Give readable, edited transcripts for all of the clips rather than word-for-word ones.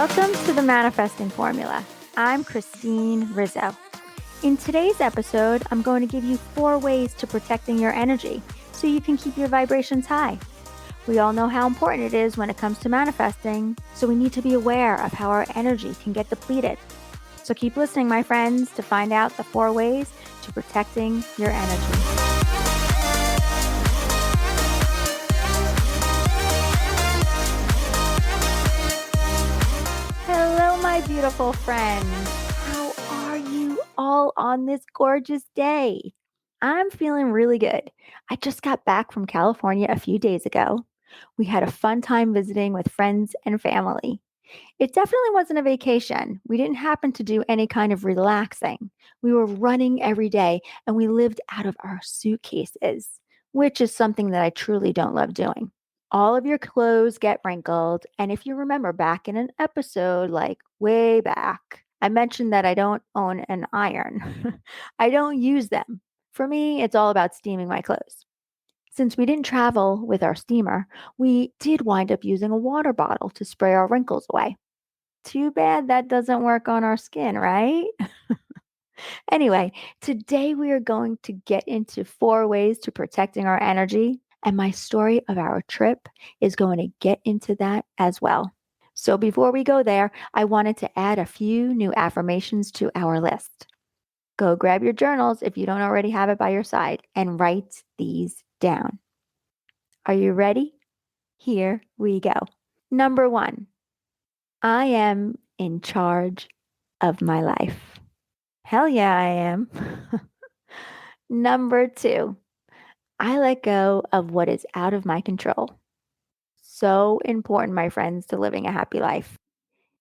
Welcome to the Manifesting Formula. I'm Christine Rizzo. In today's episode, I'm going to give you 4 ways to protecting your energy so you can keep your vibrations high. We all know how important it is when it comes to manifesting, so we need to be aware of how our energy can get depleted. So keep listening, my friends, to find out the 4 ways to protecting your energy. Hello, my beautiful friends. How are you all on this gorgeous day? I'm feeling really good. I just got back from California a few days ago. We had a fun time visiting with friends and family. It definitely wasn't a vacation. We didn't happen to do any kind of relaxing. We were running every day and we lived out of our suitcases, which is something that I truly don't love doing. All of your clothes get wrinkled. And if you remember back in an episode, like way back, I mentioned that I don't own an iron. I don't use them. For me, it's all about steaming my clothes. Since we didn't travel with our steamer, we did wind up using a water bottle to spray our wrinkles away. Too bad that doesn't work on our skin, right? Anyway, today we are going to get into 4 ways to protecting our energy, and my story of our trip is going to get into that as well. So before we go there, I wanted to add a few new affirmations to our list. Go grab your journals if you don't already have it by your side and write these down. Are you ready? Here we go. Number 1, I am in charge of my life. Hell yeah, I am. Number 2, I let go of what is out of my control. So important, my friends, to living a happy life.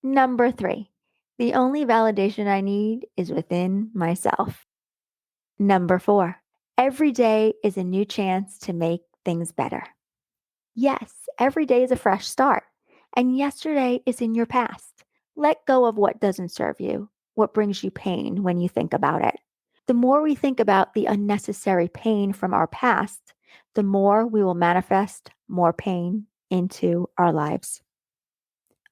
Number 3, the only validation I need is within myself. Number 4, every day is a new chance to make things better. Yes, every day is a fresh start, and yesterday is in your past. Let go of what doesn't serve you, what brings you pain when you think about it. The more we think about the unnecessary pain from our past, the more we will manifest more pain into our lives.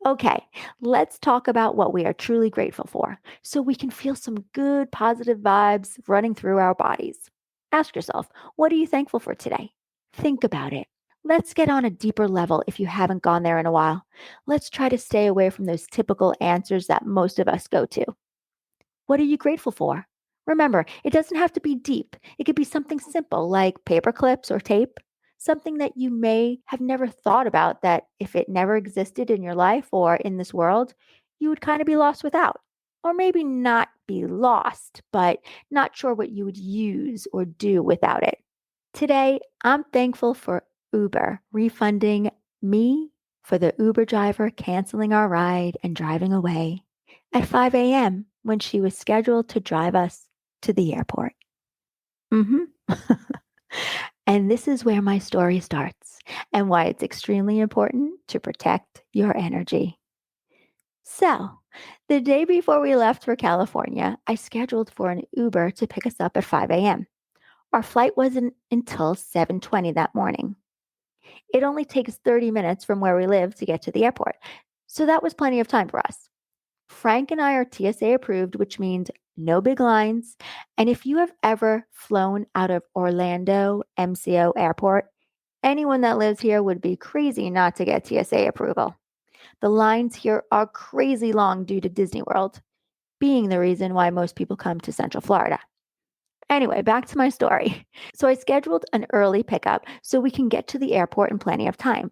Okay, let's talk about what we are truly grateful for so we can feel some good positive vibes running through our bodies. Ask yourself, what are you thankful for today? Think about it. Let's get on a deeper level if you haven't gone there in a while. Let's try to stay away from those typical answers that most of us go to. What are you grateful for? Remember, it doesn't have to be deep. It could be something simple like paper clips or tape, something that you may have never thought about that if it never existed in your life or in this world, you would kind of be lost without. Or maybe not be lost, but not sure what you would use or do without it. Today, I'm thankful for Uber refunding me for the Uber driver canceling our ride and driving away at 5 a.m. when she was scheduled to drive us to the airport. And this is where my story starts and why it's extremely important to protect your energy. So, the day before we left for California, I scheduled for an Uber to pick us up at 5 a.m. Our flight wasn't until 7:20 that morning. It only takes 30 minutes from where we live to get to the airport, so that was plenty of time for us. Frank and I are TSA approved, which means no big lines. And if you have ever flown out of Orlando MCO Airport, anyone that lives here would be crazy not to get TSA approval. The lines here are crazy long due to Disney World, being the reason why most people come to Central Florida. Anyway, back to my story. So I scheduled an early pickup so we can get to the airport in plenty of time.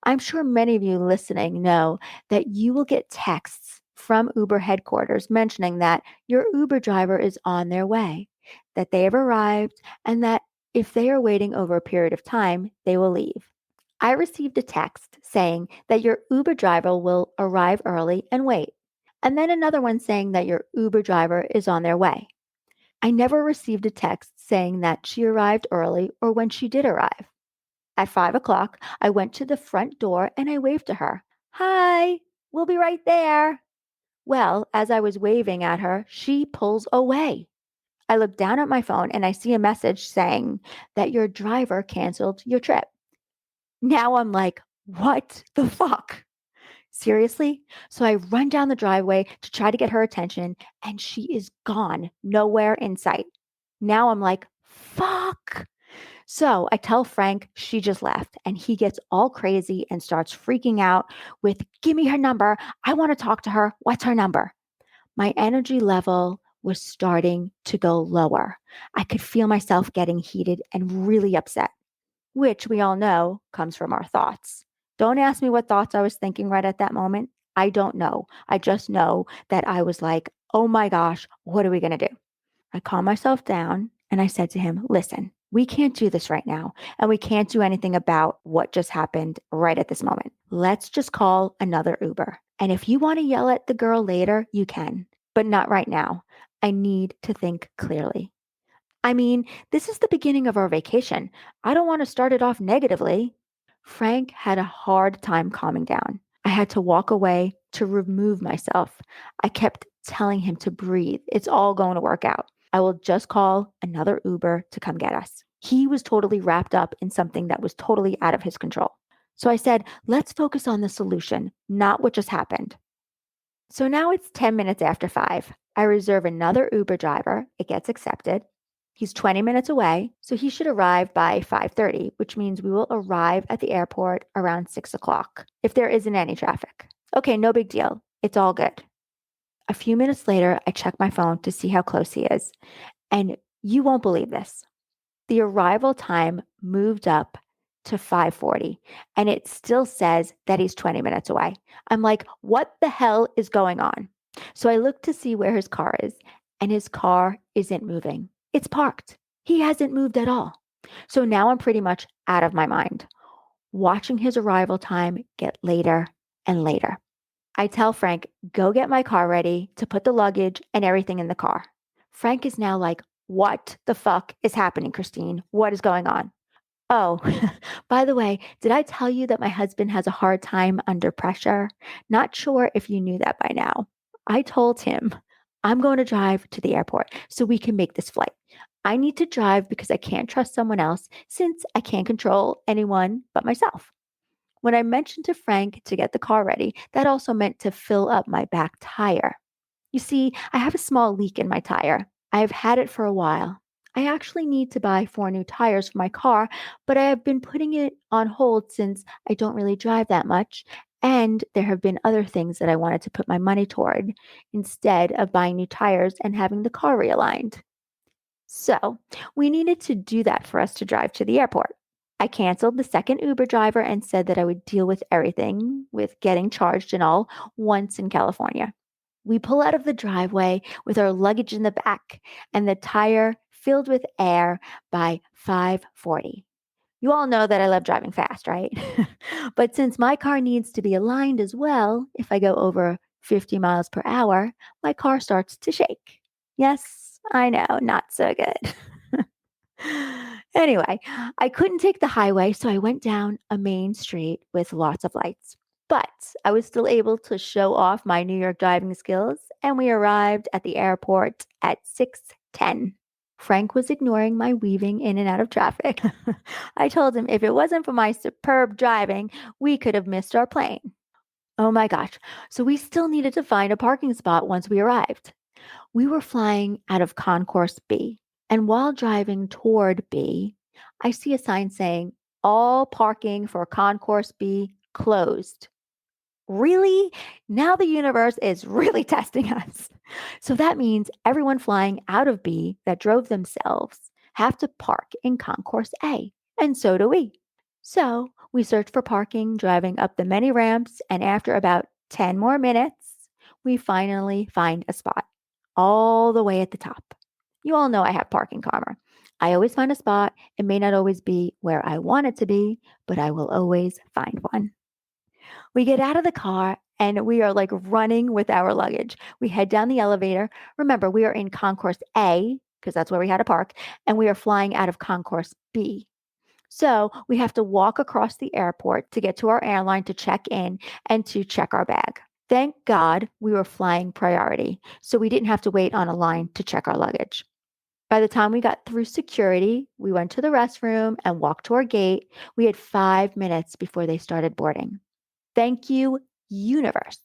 I'm sure many of you listening know that you will get texts from Uber headquarters mentioning that your Uber driver is on their way, that they have arrived, and that if they are waiting over a period of time, they will leave. I received a text saying that your Uber driver will arrive early and wait, and then another one saying that your Uber driver is on their way. I never received a text saying that she arrived early or when she did arrive. At 5 o'clock, I went to the front door and I waved to her. Hi, we'll be right there. Well, as I was waving at her, she pulls away. I look down at my phone and I see a message saying that your driver canceled your trip. Now I'm like, what the fuck? Seriously? So I run down the driveway to try to get her attention, and she is gone, nowhere in sight. Now I'm like, fuck. So I tell Frank she just left, and he gets all crazy and starts freaking out with, give me her number. I want to talk to her. What's her number? My energy level was starting to go lower. I could feel myself getting heated and really upset, which we all know comes from our thoughts. Don't ask me what thoughts I was thinking right at that moment. I don't know. I just know that I was like, oh my gosh, what are we going to do? I calmed myself down and I said to him, listen, we can't do this right now. And we can't do anything about what just happened right at this moment. Let's just call another Uber. And if you want to yell at the girl later, you can, but not right now. I need to think clearly. I mean, this is the beginning of our vacation. I don't want to start it off negatively. Frank had a hard time calming down. I had to walk away to remove myself. I kept telling him to breathe. It's all going to work out. I will just call another Uber to come get us. He was totally wrapped up in something that was totally out of his control. So I said, let's focus on the solution, not what just happened. So now it's 10 minutes after 5. I reserve another Uber driver. It gets accepted. He's 20 minutes away, so he should arrive by 5:30, which means we will arrive at the airport around 6 o'clock if there isn't any traffic. Okay, no big deal. It's all good. A few minutes later, I check my phone to see how close he is. And you won't believe this. The arrival time moved up to 5:40 and it still says that he's 20 minutes away. I'm like, what the hell is going on? So I look to see where his car is and his car isn't moving. It's parked. He hasn't moved at all. So now I'm pretty much out of my mind, watching his arrival time get later and later. I tell Frank, go get my car ready to put the luggage and everything in the car. Frank is now like, what the fuck is happening, Christine? What is going on? Oh, by the way, did I tell you that my husband has a hard time under pressure? Not sure if you knew that by now. I told him, I'm going to drive to the airport so we can make this flight. I need to drive because I can't trust someone else since I can't control anyone but myself. When I mentioned to Frank to get the car ready, that also meant to fill up my back tire. You see, I have a small leak in my tire. I have had it for a while. I actually need to buy 4 new tires for my car, but I have been putting it on hold since I don't really drive that much. And there have been other things that I wanted to put my money toward instead of buying new tires and having the car realigned. So we needed to do that for us to drive to the airport. I canceled the second Uber driver and said that I would deal with everything, with getting charged and all, once in California. We pull out of the driveway with our luggage in the back and the tire filled with air by 5:40. You all know that I love driving fast, right? But since my car needs to be aligned as well, if I go over 50 miles per hour, my car starts to shake. Yes, I know, not so good. Anyway, I couldn't take the highway, so I went down a main street with lots of lights. But I was still able to show off my New York driving skills, and we arrived at the airport at 6:10. Frank was ignoring my weaving in and out of traffic. I told him if it wasn't for my superb driving, we could have missed our plane. Oh my gosh. So we still needed to find a parking spot once we arrived. We were flying out of Concourse B. And while driving toward B, I see a sign saying, all parking for Concourse B closed. Really? Now the universe is really testing us. So that means everyone flying out of B that drove themselves have to park in Concourse A. And so do we. So we search for parking, driving up the many ramps, and after about 10 more minutes, we finally find a spot all the way at the top. You all know I have parking karma. I always find a spot. It may not always be where I want it to be, but I will always find one. We get out of the car and we are like running with our luggage. We head down the elevator. Remember, we are in Concourse A because that's where we had to park, and we are flying out of Concourse B. So we have to walk across the airport to get to our airline to check in and to check our bag. Thank God we were flying priority, so we didn't have to wait on a line to check our luggage. By the time we got through security, we went to the restroom and walked to our gate. We had 5 minutes before they started boarding. Thank you, universe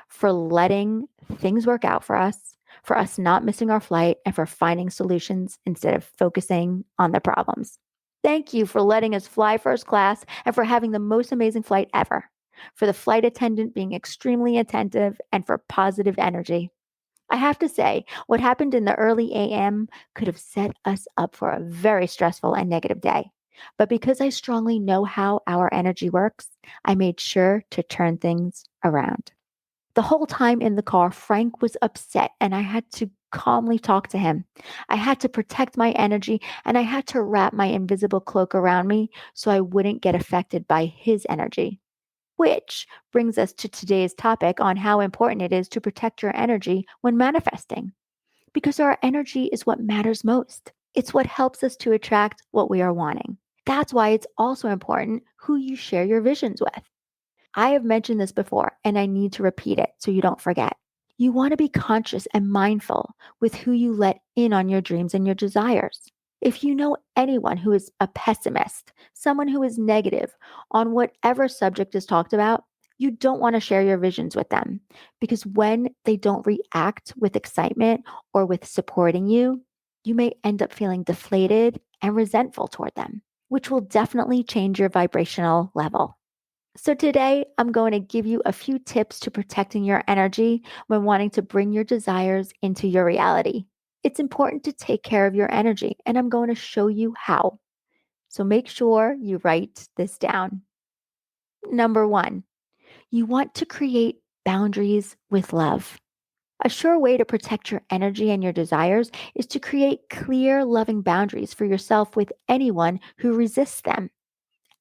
for letting things work out for us not missing our flight, and for finding solutions instead of focusing on the problems. Thank you for letting us fly first class and for having the most amazing flight ever, for the flight attendant being extremely attentive, and for positive energy. I have to say, what happened in the early AM could have set us up for a very stressful and negative day. But because I strongly know how our energy works, I made sure to turn things around. The whole time in the car, Frank was upset, and I had to calmly talk to him. I had to protect my energy, and I had to wrap my invisible cloak around me so I wouldn't get affected by his energy. Which brings us to today's topic on how important it is to protect your energy when manifesting. Because our energy is what matters most. It's what helps us to attract what we are wanting. That's why it's also important who you share your visions with. I have mentioned this before, and I need to repeat it so you don't forget. You want to be conscious and mindful with who you let in on your dreams and your desires. If you know anyone who is a pessimist, someone who is negative on whatever subject is talked about, you don't want to share your visions with them, because when they don't react with excitement or with supporting you, you may end up feeling deflated and resentful toward them, which will definitely change your vibrational level. So, today I'm going to give you a few tips to protecting your energy when wanting to bring your desires into your reality. It's important to take care of your energy, and I'm going to show you how. So, make sure you write this down. Number one, you want to create boundaries with love. A sure way to protect your energy and your desires is to create clear, loving boundaries for yourself with anyone who resists them.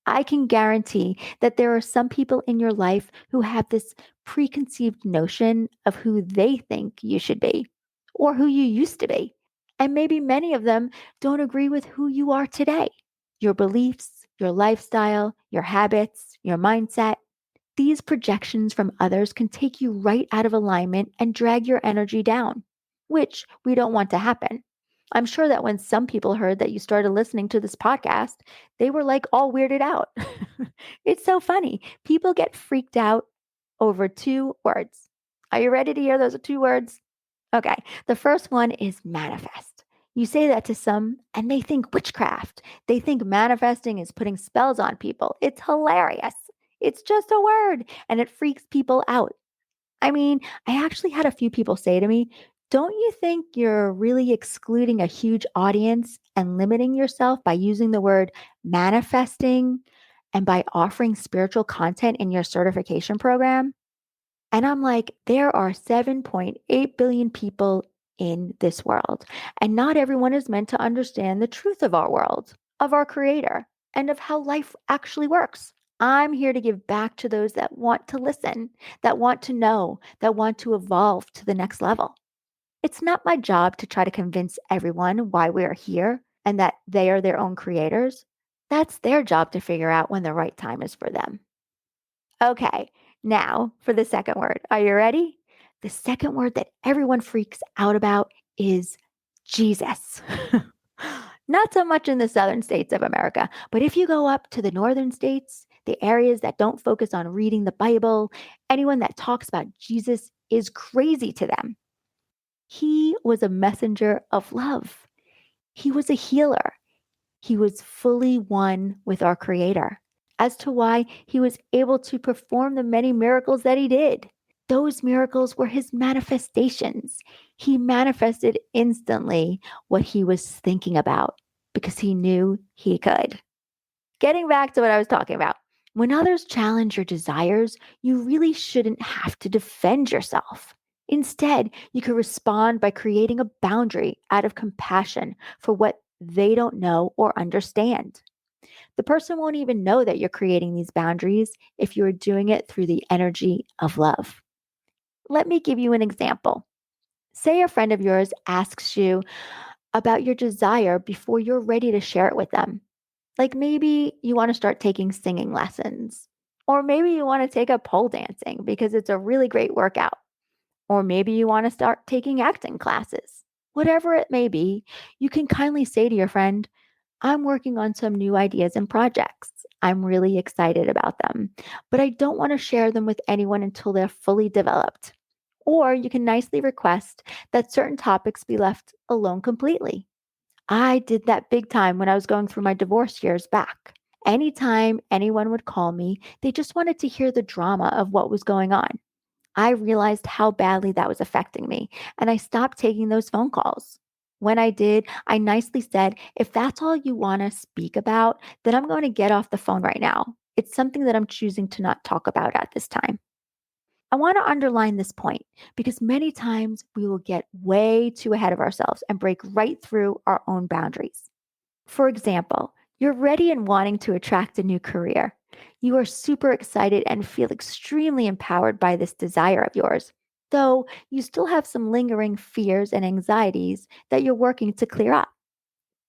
I can guarantee that there are some people in your life who have this preconceived notion of who they think you should be or who you used to be. And maybe many of them don't agree with who you are today. Your beliefs, your lifestyle, your habits, your mindset. These projections from others can take you right out of alignment and drag your energy down, which we don't want to happen. I'm sure that when some people heard that you started listening to this podcast, they were like all weirded out. It's so funny. People get freaked out over two words. Are you ready to hear those two words? Okay. The first one is manifest. You say that to some and they think witchcraft. They think manifesting is putting spells on people. It's hilarious. It's just a word and it freaks people out. I mean, I actually had a few people say to me, don't you think you're really excluding a huge audience and limiting yourself by using the word manifesting and by offering spiritual content in your certification program? And I'm like, there are 7.8 billion people in this world, and not everyone is meant to understand the truth of our world, of our creator, and of how life actually works. I'm here to give back to those that want to listen, that want to know, that want to evolve to the next level. It's not my job to try to convince everyone why we are here and that they are their own creators. That's their job to figure out when the right time is for them. Okay, now for the second word. Are you ready? The second word that everyone freaks out about is Jesus. Not so much in the southern states of America, but if you go up to the northern states, the areas that don't focus on reading the Bible, anyone that talks about Jesus is crazy to them. He was a messenger of love. He was a healer. He was fully one with our Creator. As to why he was able to perform the many miracles that he did, those miracles were his manifestations. He manifested instantly what he was thinking about because he knew he could. Getting back to what I was talking about, when others challenge your desires, you really shouldn't have to defend yourself. Instead, you can respond by creating a boundary out of compassion for what they don't know or understand. The person won't even know that you're creating these boundaries if you're doing it through the energy of love. Let me give you an example. Say a friend of yours asks you about your desire before you're ready to share it with them. Like maybe you want to start taking singing lessons, or maybe you want to take up pole dancing because it's a really great workout, or maybe you want to start taking acting classes. Whatever it may be, you can kindly say to your friend, I'm working on some new ideas and projects. I'm really excited about them, but I don't want to share them with anyone until they're fully developed. Or you can nicely request that certain topics be left alone completely. I did that big time when I was going through my divorce years back. Anytime anyone would call me, they just wanted to hear the drama of what was going on. I realized how badly that was affecting me, and I stopped taking those phone calls. When I did, I nicely said, if that's all you want to speak about, then I'm going to get off the phone right now. It's something that I'm choosing to not talk about at this time. I want to underline this point because many times we will get way too ahead of ourselves and break right through our own boundaries. For example, you're ready and wanting to attract a new career. You are super excited and feel extremely empowered by this desire of yours, though you still have some lingering fears and anxieties that you're working to clear up.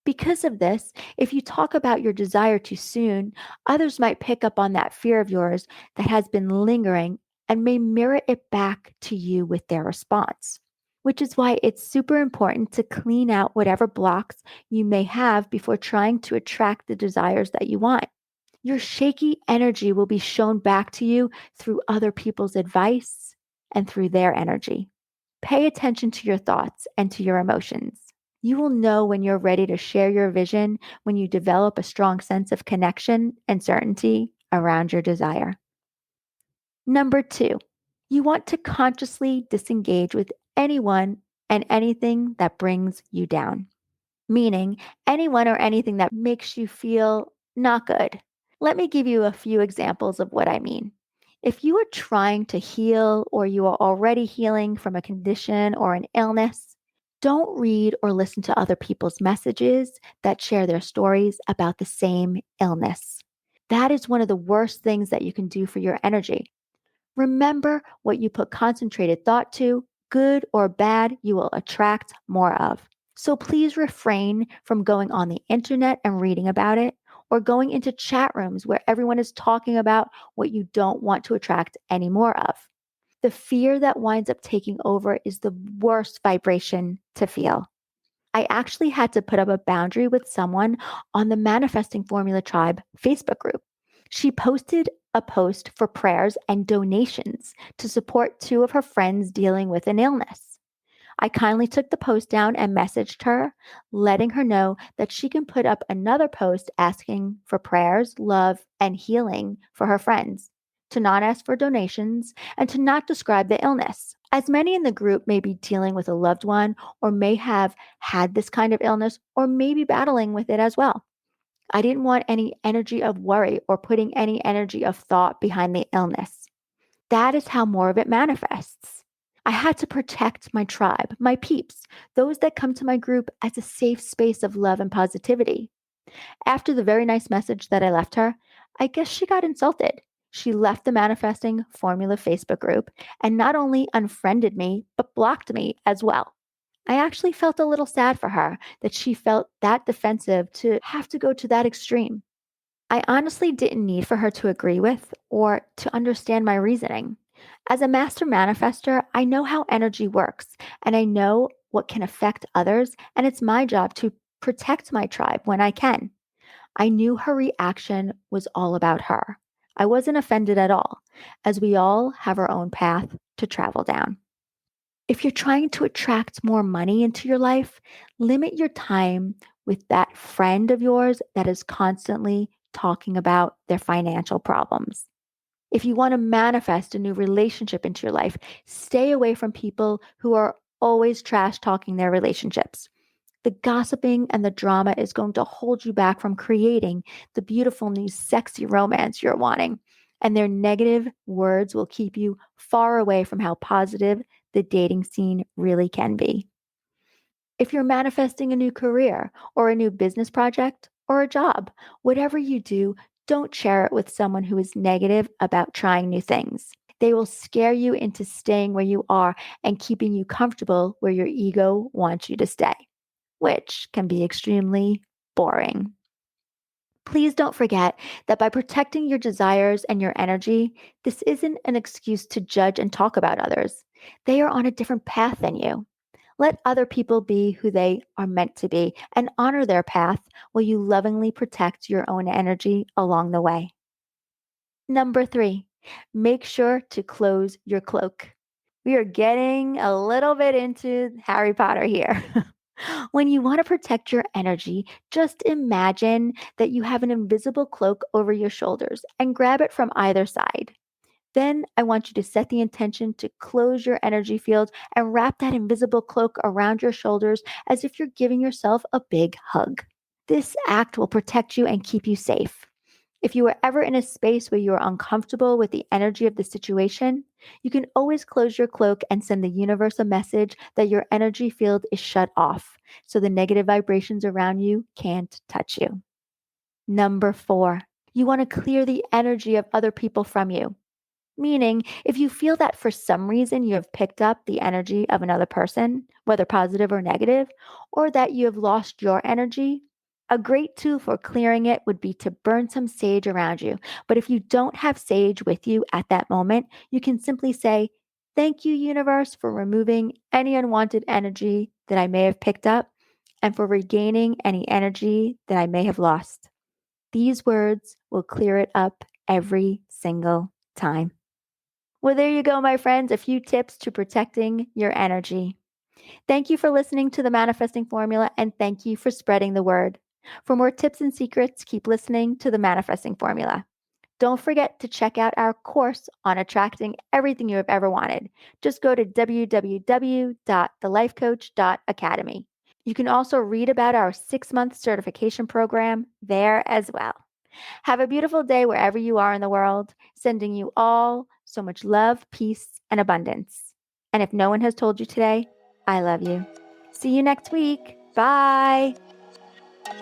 Because of this, if you talk about your desire too soon, others might pick up on that fear of yours that has been lingering and may mirror it back to you with their response. Which is why it's super important to clean out whatever blocks you may have before trying to attract the desires that you want. Your shaky energy will be shown back to you through other people's advice and through their energy. Pay attention to your thoughts and to your emotions. You will know when you're ready to share your vision when you develop a strong sense of connection and certainty around your desire. Number two, you want to consciously disengage with anyone and anything that brings you down, meaning anyone or anything that makes you feel not good. Let me give you a few examples of what I mean. If you are trying to heal or you are already healing from a condition or an illness, don't read or listen to other people's messages that share their stories about the same illness. That is one of the worst things that you can do for your energy. Remember what you put concentrated thought to, good or bad, you will attract more of. So please refrain from going on the internet and reading about it or going into chat rooms where everyone is talking about what you don't want to attract any more of. The fear that winds up taking over is the worst vibration to feel. I actually had to put up a boundary with someone on the Manifesting Formula Tribe Facebook group. She posted a post for prayers and donations to support two of her friends dealing with an illness. I kindly took the post down and messaged her, letting her know that she can put up another post asking for prayers, love, and healing for her friends, to not ask for donations, and to not describe the illness. As many in the group may be dealing with a loved one or may have had this kind of illness or may be battling with it as well. I didn't want any energy of worry or putting any energy of thought behind the illness. That is how more of it manifests. I had to protect my tribe, my peeps, those that come to my group as a safe space of love and positivity. After the very nice message that I left her, I guess she got insulted. She left the Manifesting Formula Facebook group and not only unfriended me, but blocked me as well. I actually felt a little sad for her that she felt that defensive to have to go to that extreme. I honestly didn't need for her to agree with or to understand my reasoning. As a master manifester, I know how energy works and I know what can affect others, and it's my job to protect my tribe when I can. I knew her reaction was all about her. I wasn't offended at all, as we all have our own path to travel down. If you're trying to attract more money into your life, limit your time with that friend of yours that is constantly talking about their financial problems. If you want to manifest a new relationship into your life, stay away from people who are always trash talking their relationships. The gossiping and the drama is going to hold you back from creating the beautiful new sexy romance you're wanting. And their negative words will keep you far away from how positive the dating scene really can be. If you're manifesting a new career or a new business project or a job, whatever you do, don't share it with someone who is negative about trying new things. They will scare you into staying where you are and keeping you comfortable where your ego wants you to stay, which can be extremely boring. Please don't forget that by protecting your desires and your energy, this isn't an excuse to judge and talk about others. They are on a different path than you. Let other people be who they are meant to be and honor their path while you lovingly protect your own energy along the way. Number 3, make sure to close your cloak. We are getting a little bit into Harry Potter here. When you want to protect your energy, just imagine that you have an invisible cloak over your shoulders and grab it from either side. Then I want you to set the intention to close your energy field and wrap that invisible cloak around your shoulders as if you're giving yourself a big hug. This act will protect you and keep you safe. If you are ever in a space where you are uncomfortable with the energy of the situation, you can always close your cloak and send the universe a message that your energy field is shut off so the negative vibrations around you can't touch you. Number 4, you want to clear the energy of other people from you. Meaning, if you feel that for some reason you have picked up the energy of another person, whether positive or negative, or that you have lost your energy, a great tool for clearing it would be to burn some sage around you. But if you don't have sage with you at that moment, you can simply say, "Thank you, universe, for removing any unwanted energy that I may have picked up and for regaining any energy that I may have lost." These words will clear it up every single time. Well, there you go, my friends, a few tips to protecting your energy. Thank you for listening to the Manifesting Formula, and thank you for spreading the word. For more tips and secrets, keep listening to the Manifesting Formula. Don't forget to check out our course on attracting everything you have ever wanted. Just go to www.thelifecoach.academy. You can also read about our 6-month certification program there as well. Have a beautiful day wherever you are in the world, sending you all so much love, peace, and abundance. And if no one has told you today, I love you. See you next week. Bye.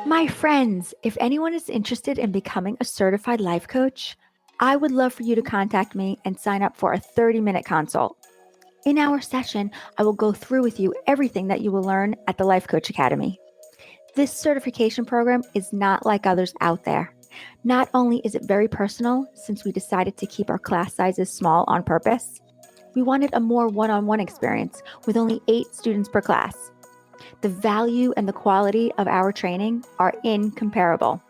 My friends, if anyone is interested in becoming a certified life coach, I would love for you to contact me and sign up for a 30-minute consult. In our session, I will go through with you everything that you will learn at the Life Coach Academy. This certification program is not like others out there. Not only is it very personal, since we decided to keep our class sizes small on purpose, we wanted a more one-on-one experience with only 8 students per class. The value and the quality of our training are incomparable.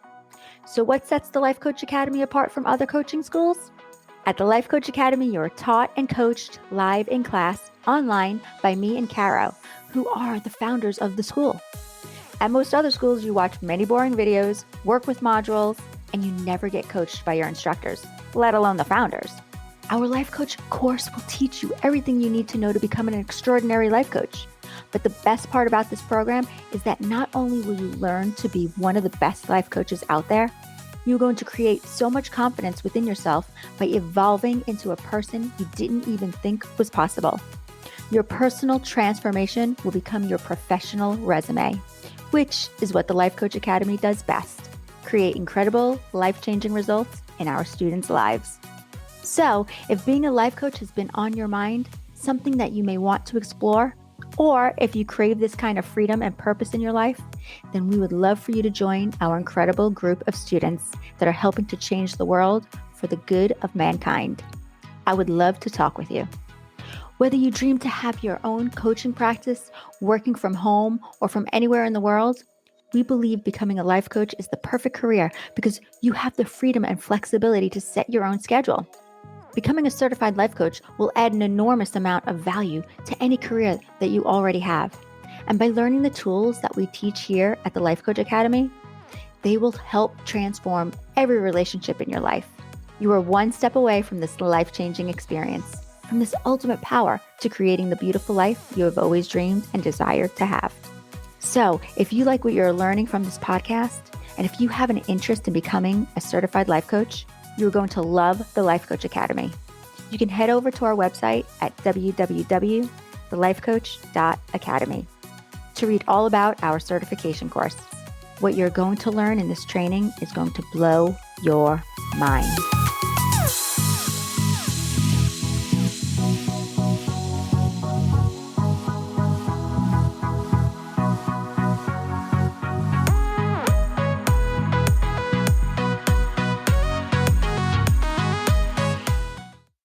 So what sets the Life Coach Academy apart from other coaching schools? At the Life Coach Academy, you are taught and coached live in class, online, by me and Caro, who are the founders of the school. At most other schools, you watch many boring videos, work with modules, and you never get coached by your instructors, let alone the founders. Our Life Coach course will teach you everything you need to know to become an extraordinary life coach. But the best part about this program is that not only will you learn to be one of the best life coaches out there, you're going to create so much confidence within yourself by evolving into a person you didn't even think was possible. Your personal transformation will become your professional resume, which is what the Life Coach Academy does best: create incredible, life-changing results in our students' lives. So, if being a life coach has been on your mind, something that you may want to explore, or if you crave this kind of freedom and purpose in your life, then we would love for you to join our incredible group of students that are helping to change the world for the good of mankind. I would love to talk with you. Whether you dream to have your own coaching practice, working from home, or from anywhere in the world, we believe becoming a life coach is the perfect career because you have the freedom and flexibility to set your own schedule. Becoming a certified life coach will add an enormous amount of value to any career that you already have. And by learning the tools that we teach here at the Life Coach Academy, they will help transform every relationship in your life. You are one step away from this life-changing experience, from this ultimate power to creating the beautiful life you have always dreamed and desired to have. So, if you like what you're learning from this podcast, and if you have an interest in becoming a certified life coach, you're going to love the Life Coach Academy. You can head over to our website at www.thelifecoach.academy to read all about our certification course. What you're going to learn in this training is going to blow your mind.